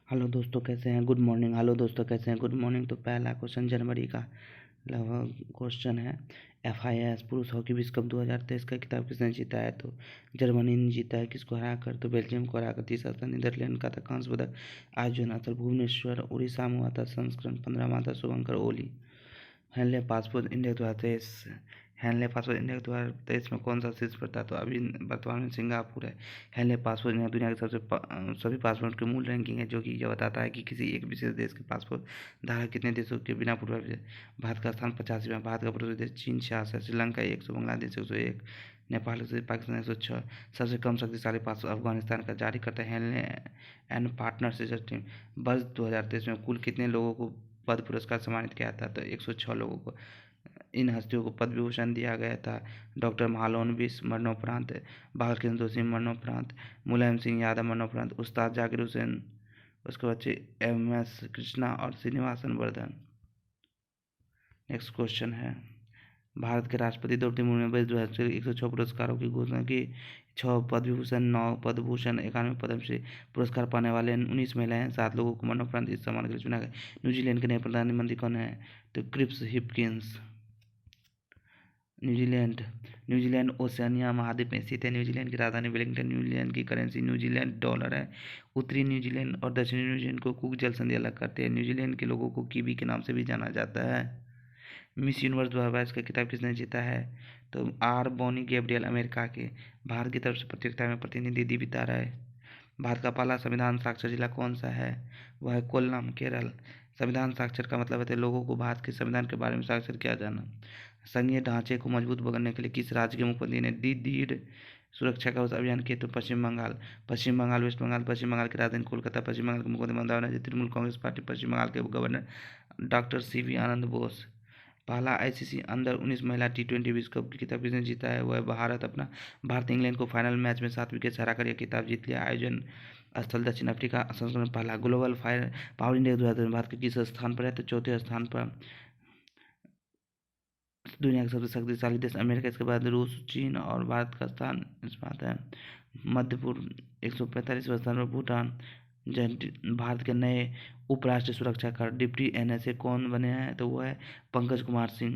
Hello दोस्तों कैसे हैं। Good morning. हेलो दोस्तों कैसे हैं। Good morning. तो पहला क्वेश्चन जनवरी का लगभग क्वेश्चन है। FIS पुरुष हॉकी विश्व कप 2023 का खिताब किसने जीता है। तो जर्मनी ने जीता है। किसको हराकर। तो बेल्जियम को हराकर। तीसरा स्थान नीदरलैंड का था। कांस्य पदक आयोजन स्थल भुवनेश्वर उड़ीसा में हुआ था। संस्करण 15वां था। शुभंकर Olly. Henley passport India 2023। Henley passport India 2023 में कौन सा शीर्ष पर था। तो अभी वर्तमान में सिंगापुर है। हेनले पासपोर्ट इंडिया दुनिया के सभी पासपोर्ट की मूल रैंकिंग है, जो कि यह बताता है कि किसी एक विशेष देश के पासपोर्ट धारक कितने देशों के बिना पूर्व। भारत का स्थान 85वां। भारत का पड़ोसी देश चीन 66, श्रीलंका 100, बांग्लादेश 101, नेपाल 100, पाकिस्तान 106। सबसे कम शक्तिशाली पासपोर्ट अफगानिस्तान का जारी करता है Henley and partners research team. वर्ष 2023 में कुल कितने लोगों को पद्म पुरस्कार सम्मानित किया था। तो 106 लोगों को इन हस्तियों को पद्म विभूषण दिया गया था। डॉक्टर महालनोबिस मरणोपरांत, बालकृष्ण जोशी मरणोपरांत, मुलायम सिंह यादव मरणोपरांत, उस्ताद जाकिर हुसैन, उसके बच्चे MS कृष्णा और श्रीनिवासन वर्धन। नेक्स्ट क्वेश्चन है। भारत के राष्ट्रपति द्रौपदी मुर्मू ने वर्ष 2023 106 पुरस्कारों की घोषणा की। 6 पद्म विभूषण, 9 पद्म भूषण, 91 पद्मश्री पुरस्कार पाने वाले 19 महिलाएं, 7 लोगों को मरणोपरांत इस सम्मान के लिए चुना गया। न्यूजीलैंड के नए प्रधानमंत्री कौन है। तो Chris Hipkins. New Zealand New Zealand Oceania महाद्वीप में स्थित है। न्यूजीलैंड की राजधानी वेलिंगटन। न्यूजीलैंड की करेंसी न्यूजीलैंड डॉलर है। उत्तरी न्यूजीलैंड और दक्षिणी न्यूजीलैंड को कुक जल संधि अलग करते हैं। न्यूजीलैंड के लोगों को कीवी के नाम से भी जाना जाता है। मिस यूनिवर्स 2022 का खिताब किसने जीता है। तो बोनी गैब्रियल अमेरिका के। भारत की तरफ से प्रतियोगिता में प्रतिनिधि दीपिका राय। भारत का पहला संविधान साक्षर जिला कौन सा है। वह है कोल्लम, केरल। संविधान साक्षर का मतलब है लोगों को भारत के संविधान के बारे में साक्षर किया जाना। संघीय ढांचे को मजबूत करने के लिए किस राज्य के मुख्यमंत्री ने दीद सुरक्षा का उस अभियान किया। तो पश्चिम बंगाल। वेस्ट बंगाल। पश्चिम बंगाल की राजधानी कोलकाता। पश्चिम बंगाल के मुख्यमंत्री ममता बनर्जी। तृणमूल कांग्रेस पार्टी। पश्चिम बंगाल के गवर्नर डॉक्टर CV आनंद बोस। पहला ICC अंडर-19 महिला T20 विश्व कप की खिताब किसने जीता है। वह भारत इंग्लैंड को फाइनल मैच में 7 विकेट से हराकर यह खिताब जीत लिया। आयोजन स्थल दक्षिण अफ्रीका। संस्करण पहला। ग्लोबल पावर इंडेक्स 2023 में भारत के किस स्थान पर है। तो चौथे स्थान पर। दुनिया के सबसे शक्तिशाली देश अमेरिका, इसके बाद रूस, चीन और भारत का स्थान इस बात है। मध्य पूर्व 145वें स्थान पर भूटान। भारत के नए उपराष्ट्रीय सुरक्षाकार डिप्टी NSA कौन बने हैं। तो वो है Pankaj Kumar Singh.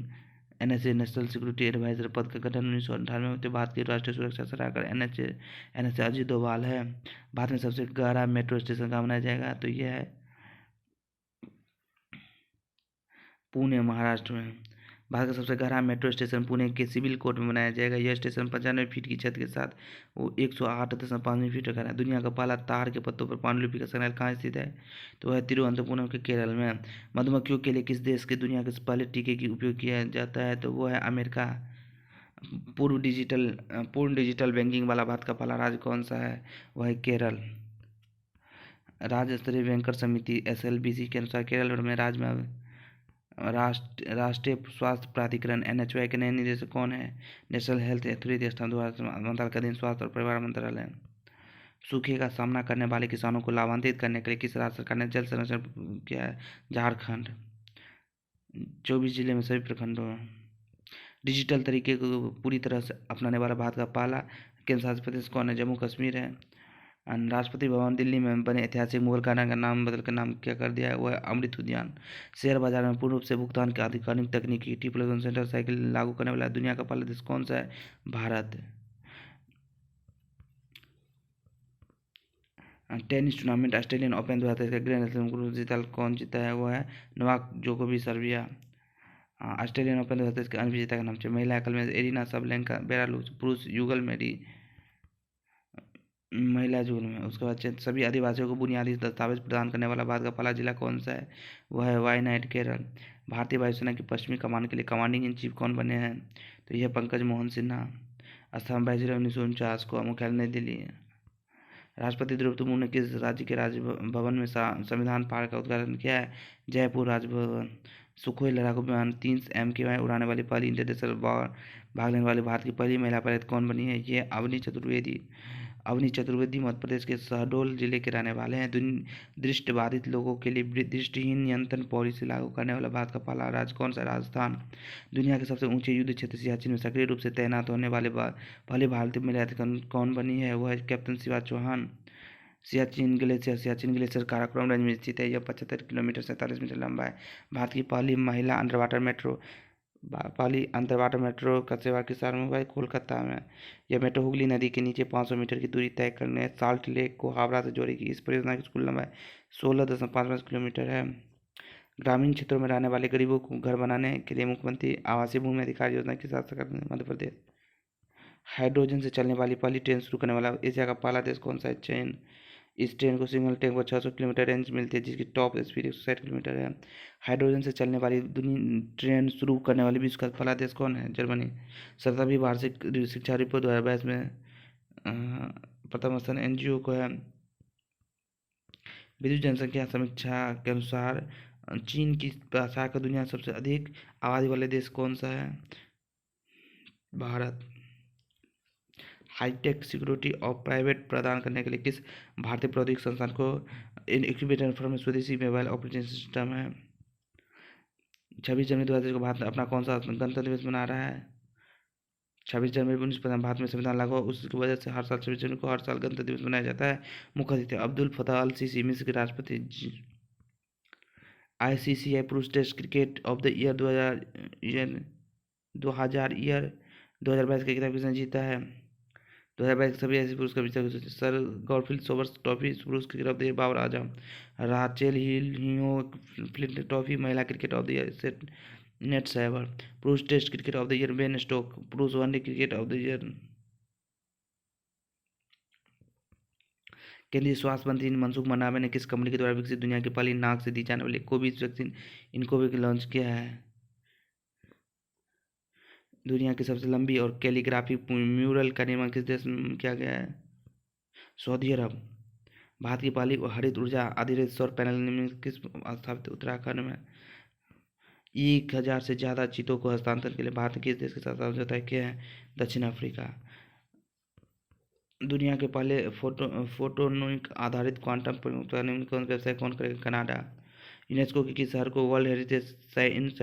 NSA national security adviser पद का गठन 1998 में। भारत की राष्ट्रीय सुरक्षा सलाहकार NSA अजीत डोभाल है। भारत में सबसे गहरा मेट्रो स्टेशन कहाँ बनाया जाएगा। तो यह है पुणे, महाराष्ट्र में। भारत का सबसे गहरा मेट्रो स्टेशन पुणे के सिविल कोर्ट में बनाया जाएगा। यह स्टेशन 95 फीट की छत के साथ वो 108.5 फीट का है। दुनिया का पहला तार के पत्तों पर पांडुलिपि का संग्रहालय कहाँ स्थित है। तो वह तिरुवनंतपुरम के केरल में। मधुमक्खियों के लिए किस देश के दुनिया के पहले टीके की उपयोग किया जाता है। तो वो है अमेरिका। पूर्ण डिजिटल बैंकिंग वाला भारत का पहला राज्य कौन सा है। वह है केरल। राज्य स्तरीय बैंकर समिति SLBC के अनुसार केरल में राज्य में राष्ट्रीय स्वास्थ्य प्राधिकरण NHI के नए निदेशक कौन है। नेशनल हेल्थ अथॉरिटी स्थान मंत्रालय का अधीन स्वास्थ्य और परिवार मंत्रालय। सूखे का सामना करने वाले किसानों को लाभान्वित करने के लिए किस राज्य सरकार ने जल संरक्षण किया है। झारखंड। 24 जिले में सभी प्रखंडों में। डिजिटल तरीके को पूरी तरह से अपनाने वाला भारत का पहला केंद्र शासित प्रदेश कौन है। जम्मू कश्मीर है। राष्ट्रपति भवन दिल्ली में बने ऐतिहासिक मुगल गार्डन का नाम बदलकर नाम क्या कर दिया है। वह है अमृत उद्यान। शेयर बाजार में पूर्ण रूप से भुगतान की आधिकारिक तकनीकी T+1 सेंट्रल साइकिल लागू करने वाला दुनिया का पहला देश कौन सा है। Bharat. Tennis tournament Australian open 2023 का ग्रैंड स्लैम जीता कौन जीता है। वो है नोवाक जोकोविच, सर्बिया। ऑस्ट्रेलियन ओपन 2023 के अन्य विजेता का नाम है। महिला एकल में एरिना सबलेंका, बेलारूस। पुरुष युगल मेरी, महिला जुगल में। उसके बाद सभी आदिवासियों को बुनियादी दस्तावेज प्रदान करने वाला भारत का पहला जिला कौन सा है। वह है वायनाड, केरल। भारतीय वायुसेना की पश्चिमी कमान के लिए कमांडिंग इन चीफ कौन बने हैं। तो यह पंकज मोहन सिन्हा। स्थापना 22 जुलाई 1949 को। मुख्यालय नई दिल्ली है। राष्ट्रपति द्रौपदी मुर्मू ने किस राज्य के राजभवन में संविधान पार्क का उद्घाटन किया है। जयपुर राजभवन। सुखोई लड़ाकू विमान 30 MKY उड़ाने वाली पहली इंटरनेशनल भाग लेने वाली भारत की पहली महिला पायलट कौन बनी है। ये अवनी चतुर्वेदी। अवनी चतुर्वेदी मध्य प्रदेश के शहडोल जिले के रहने वाले हैं। दृष्टिबाधित लोगों के लिए दृष्टिहीन नियंत्रण पॉलिसी लागू करने वाला भारत का पहला राज्य कौन सा। राजस्थान। दुनिया के सबसे ऊंचे युद्ध क्षेत्र सियाचिन में सक्रिय रूप से तैनात होने वाले पहले भारतीय महिला अधिकारी कौन बनी है। वह है captain Shiva Chauhan. Siachen glacier Karakoram range में स्थित है। यह 75 किलोमीटर 47 मीटर लंबा है। भारत की पहली महिला अंडर वाटर मेट्रो का सेवा किस शहर में हुआ है? कोलकाता में। यह मेट्रो हुगली नदी के नीचे 500 मीटर की दूरी तय करने साल्ट लेक को हावड़ा से जोड़ेगी। इस परियोजना की कुल लंबाई 16.55 किलोमीटर है। ग्रामीण क्षेत्रों में रहने वाले गरीबों को घर बनाने के लिए मुख्यमंत्री आवासीय भूमि अधिकार योजना के साथ सरकार ने मध्य प्रदेश। हाइड्रोजन से चलने वाली पहली ट्रेन शुरू करने वाला एशिया का पहला देश कौन सा है? चीन। इस ट्रेन को सिंगल ट्रैक पर 600 किलोमीटर रेंज मिलती है, जिसकी टॉप स्पीड 160 किलोमीटर है। हाइड्रोजन से चलने वाली ट्रेन शुरू करने वाली विश्व का पहला देश कौन है? जर्मनी। 17वीं वार्षिक शिक्षा रिपोर्ट 2022 में प्रथम स्थान एनजीओ को है। विश्व जनसंख्या समीक्षा के अनुसार चीन की भाषा का दुनिया सबसे अधिक आबादी वाले देश कौन सा है? भारत। हाईटेक सिक्योरिटी और प्राइवेट प्रदान करने के लिए किस भारतीय प्रौद्योगिकी संस्थान को इनक्यूबेटर फर्म में स्वदेशी मोबाइल ऑपरेटिंग सिस्टम है? 26 जनवरी 2023 को भारत अपना कौन सा गणतंत्र दिवस मना रहा है? 26 जनवरी 1950 भारत में संविधान लागू हुआ, उसकी वजह से हर साल 26 जनवरी को हर साल गणतंत्र दिवस मनाया जाता है। मुख्य अतिथि अब्दुल फतह अल सीसी, मिस्र के राष्ट्रपति। आईसीसी पुरुष test cricket of the year 2022 का खिताब किसने जीता है? 2022 के सभी ऐसे पुरस्कार विजेता सर गॉडफ्री सोबर्स ट्रॉफी पुरुष cricket of the year Babar Azam. Rachael Heyhoe Flint trophy महिला क्रिकेट ऑफ द ईयर सेट नेट सहवाग। पुरुष test cricket of the year Ben Stoke. पुरुष one day cricket of the year. केंद्रीय स्वास्थ्य मंत्री मनसुख मंडाविया ने किस कंपनी के द्वारा विकसित दुनिया की पहली नाक से दी जाने वाली कोविड वैक्सीन इनकोविक लॉन्च किया है? दुनिया की सबसे लंबी और कैलीग्राफी म्यूरल का निर्माण किस देश में किया गया है? सऊदी अरब। भारत की पहली हरित ऊर्जा आधारित सौर पैनल निम्न किस स्थापित? उत्तराखंड में। 1000 से ज़्यादा चीतों को हस्तांतरण के लिए भारत ने किस देश के साथ समझौता किया है? दक्षिण अफ्रीका। दुनिया के पहले फोटोनिक आधारित क्वांटम निम्न कौन व्यवसाय कौन करेगा? कनाडा। यूनेस्को के किस शहर को वर्ल्ड हेरिटेज साइट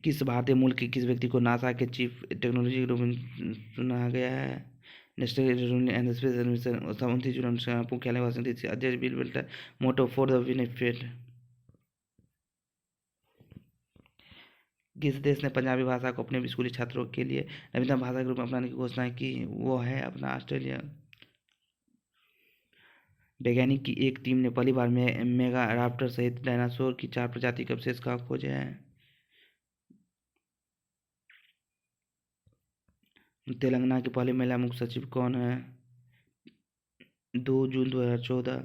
किस भारतीय मूल के किस व्यक्ति को नासा के चीफ टेक्नोलॉजी के रूप में चुना गया है? नेशनल एंड स्पेस एडमिनिस्ट्रेशन 29 जून मुख्यालय वाशिंगटन डीसी। अध्यक्ष Bill Clinton motto for the benefit. किस देश ने पंजाबी भाषा को अपने स्कूली छात्रों के लिए नवीनतम भाषा के रूप में अपनाने की घोषणा की? वो है अपना ऑस्ट्रेलिया। वैज्ञानिक की एक टीम ने पहली बार में मेगा राप्टर सहित डायनासोर की 4 प्रजाति के अवशेष कहाँ खोजे हैं? तेलंगाना की पहली महिला मुख्य सचिव कौन है? 2 जून 2014।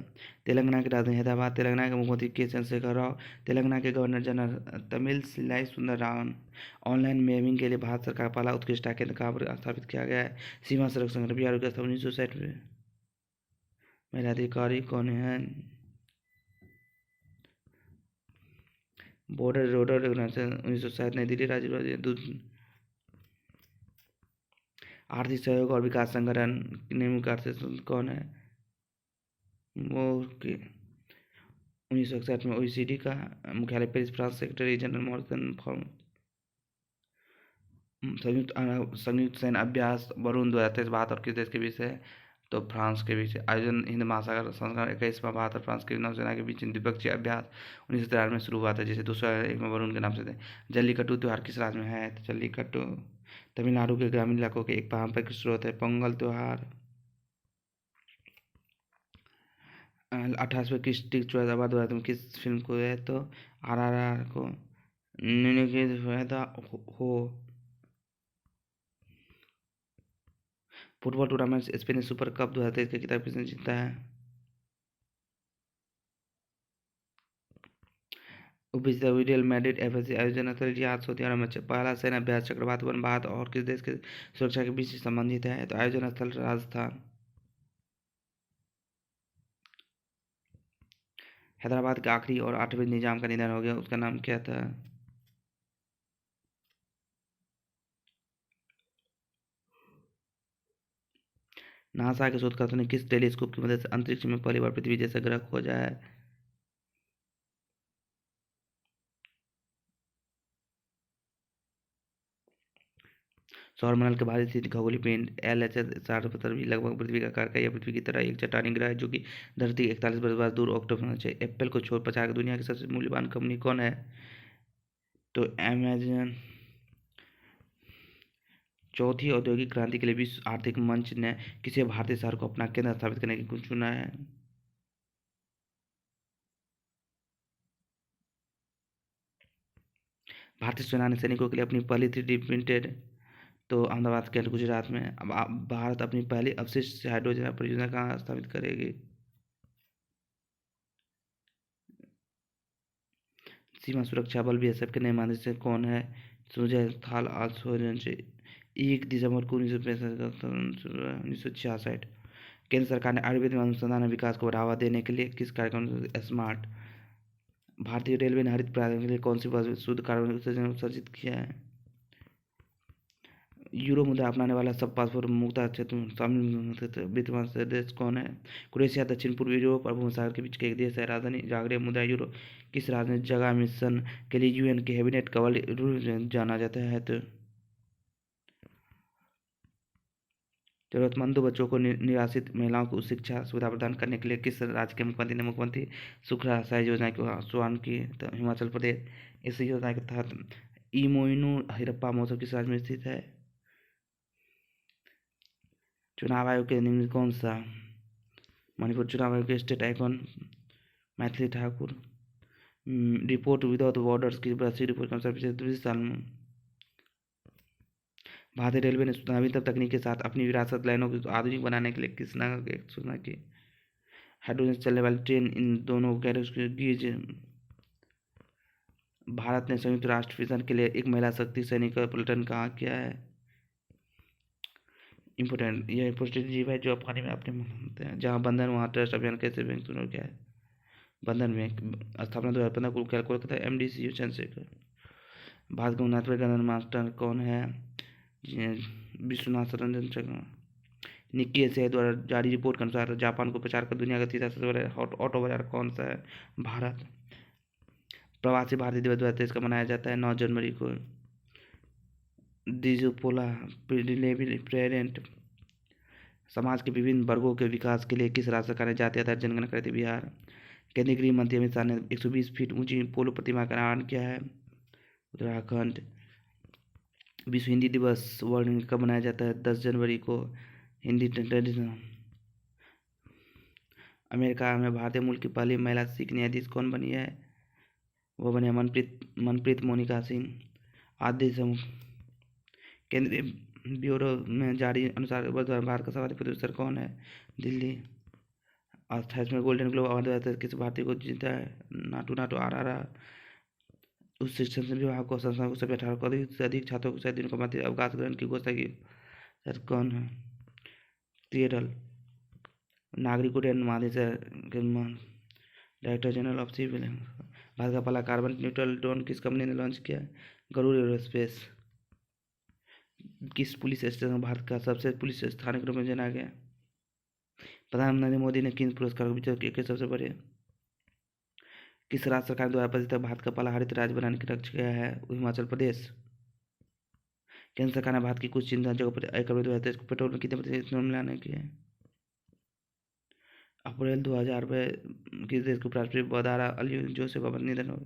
तेलंगाना की राजधानी हैदराबाद। तेलंगाना के मुख्यमंत्री के चंद्रशेखर राव। तेलंगाना के governor general Tamilisai Soundararajan. Online मेमिंग के लिए भारत सरकार पहला उत्कृष्टता केंद्र कहाँ पर स्थापित किया गया है? सीमा सड़क संगठन बिहार के 1960 में। महिला अधिकारी कौन है? बॉर्डर रोड ऑर्गेनाइजेशन 1960 नई दिल्ली। राजीव गांधी आर्थिक सहयोग और विकास संगठन निम्न कौन है? वो 1961 में OECD का मुख्यालय Paris France. Secretary general Morgan form. संयुक्त सैन्य अभ्यास वरुण 2023 भारत और किस देश के बीच है? तो फ्रांस के बीच। आयोजन हिंद महासागर संस्करण 21वां भारत और फ्रांस की नौसेना के बीच द्विपक्षीय अभ्यास 1993 में शुरू हुआ था, जिसे 2001 में वरुण के नाम से थे। जल्लीकट्टू त्यौहार किस राज्य में है? तो जल्लीकट्टू तमिलनाडु के ग्रामीण इलाकों के एक पारंपरिक स्रोत है। पोंगल त्यौहार 28वें क्रिस्टी चौदह बाद किस फिल्म को है? तो RRR को फायदा हो। Football tournament Spanish super cup 2023 का खिताब किसने जीता है? रियल मैड्रिड एफएसी आयोजन अथॉरिटी आज सऊदी अरब में पहला सैन्य अभ्यास चक्रवात वन भारत और किस देश के सुरक्षा के बीच संबंधित है? तो आयोजन स्थल राजस्थान। हैदराबाद के आखिरी और 8वें निजाम का निधन हो गया, उसका नाम क्या था? नासा के शोधकर्ताओं ने किस टेलीस्कोप की मदद से अंतरिक्ष में पहली बार पृथ्वी जैसा ग्रह खोजा है? सौरमंडल के बाहरी स्थित खगोलीय पिंड LHS 60 भी लगभग पृथ्वी का आकार का या पृथ्वी की तरह एक चट्टानी ग्रह है जो कि धरती के 41 बरस बाद दूर ऑक्टोबर होना चाहिए। एप्पल को छोड़ पछाड़ दुनिया की सबसे मूल्यवान कंपनी कौन है? तो अमेजन। चौथी औद्योगिक क्रांति के लिए विश्व आर्थिक मंच ने किसी भारतीय शहर को अपना केंद्र स्थापित करने की चुना है? भारतीय सेना ने सैनिकों के लिए अपनी पहली 3D प्रिंटेड तो अहमदाबाद के गुजरात में। अब भारत अपनी पहली अवशिष्ट हाइड्रोजन परियोजना कहाँ स्थापित करेगी? सीमा सुरक्षा बल BSF के नए महानिदेशक कौन है? सुजय थाल आल्सोरेंस। 1 दिसंबर को 1966। केंद्र सरकार ने आयुर्वेद में अनुसंधान और विकास को बढ़ावा देने के लिए किस कार्यक्रम स्मार्ट? भारतीय रेलवे ने हरित क्रांति के लिए कौन सी बस शुद्ध कार्बन उत्सर्जन उत्सर्जित किया है? यूरो मुद्रा अपनाने वाला सब पासपोर्ट मुक्त क्षेत्र शामिल विद्यमान देश कौन है? क्रोएशिया दक्षिण पूर्व यूरोप और भूमध्यसागर के बीच का एक देश है। राजधानी जाग्रेब। मुद्रा यूरो। किस राजनीतिक जगह मिशन के लिए UN के कैबिनेट कवल जाना जाता है? तो जरूरतमंद बच्चों को निराश्रित महिलाओं को शिक्षा सुविधा प्रदान करने के लिए किस राज्य के मुख्यमंत्री ने मुख्यमंत्री सुखाड़ योजना की शुरुआत की? तो हिमाचल प्रदेश। इस योजना के तहत इमोइनू हरप्पा महोत्सव किस राज्य में स्थित है? चुनाव आयोग के निम्न कौन सा? मणिपुर। चुनाव आयोग के state icon Maithili Thakur. Report without borders की राष्ट्रीय रिपोर्ट के अनुसार पिछले 20 साल में भारतीय रेलवे ने नवीनतम तकनीक के साथ अपनी विरासत लाइनों को आधुनिक बनाने के लिए किस नगर की सूचना की? हाइड्रोजन से चलने वाली ट्रेन इन दोनों गैरेज। भारत ने संयुक्त राष्ट्र मिशन के लिए एक महिला शक्ति सैनिक का पलटन कहाँ किया है? इम्पोर्टेंट। यह इम्पोर्टेंट जीव है जो पानी में अपने होते हैं। जहाँ बंधन वहाँ ट्रस्ट अभियान कैसे बैंक शुरू किया है? बंधन बैंक स्थापना 2015 को कोलकाता MDC चंद्रशेखर। भारत के 69वें गवर्नर मास्टर कौन है? विश्वनाथ रंजन चंद्र। निक्की एशियाई द्वारा जारी रिपोर्ट के अनुसार जापान को पछाड़ कर दुनिया का तीसरा सबसे बड़ा ऑटो बाजार कौन सा है? भारत। प्रवासी भारतीय दिवस 2023 का मनाया जाता है 9 जनवरी को। डिजुपोला पेरेंट। समाज के विभिन्न वर्गों के विकास के लिए किस राज्य सरकार ने जातीय आधारित जनगणना करती? बिहार। केंद्रीय गृह मंत्री अमित शाह ने 120 फीट ऊंची पोलो प्रतिमा का निर्माण किया है? उत्तराखंड। विश्व हिंदी दिवस वर्ल्ड कब मनाया जाता है? 10 जनवरी को। हिंदी ट्रेडिशनल। अमेरिका में भारतीय मूल की पहली महिला सिख न्यायाधीश कौन बनी है? वो बने मनप्रीत मोनिका सिंह। आदि समूह। केंद्रीय ब्यूरो में जारी अनुसार भारत का सर्वाधिक प्रोड्यूसर कौन है? दिल्ली। 28वें गोल्डन ग्लोब अवार्ड किस भारतीय को जीता है? नाटू RRR। उस शिक्षण विभाग को संस्थान को सभी 18 को अधिक से अधिक छात्रों को 7 दिनों का मध्य अवकाश ग्रहण की घोषणा की। सर कौन है? केरल। नागरिक उड्डयन महानिदेशक director general of civil. Bharat का पहला कार्बन न्यूट्रल ड्रोन किस कंपनी ने लॉन्च किया है? गरुड़ एरोस्पेस। किस पुलिस स्टेशन भारत का सबसे पुलिस स्थान के रूप में जाना गया? प्रधानमंत्री नरेंद्र मोदी ने किन पुरस्कार को विजेता किए सबसे बड़े? किस राज्य सरकार द्वारा प्रतिष्ठित भारत का पहला हरित राज्य बनाने की लक्ष्य किया है? हिमाचल प्रदेश। केंद्र सरकार ने भारत की कुछ चिंता जगहों पर आयकर 2023 को पेट्रोल में कितने प्रतिशत मिलाने की है? अप्रैल 2000 में किस देश के उपराष्ट्रपति बदारा अली जोसेफ का निधन हो?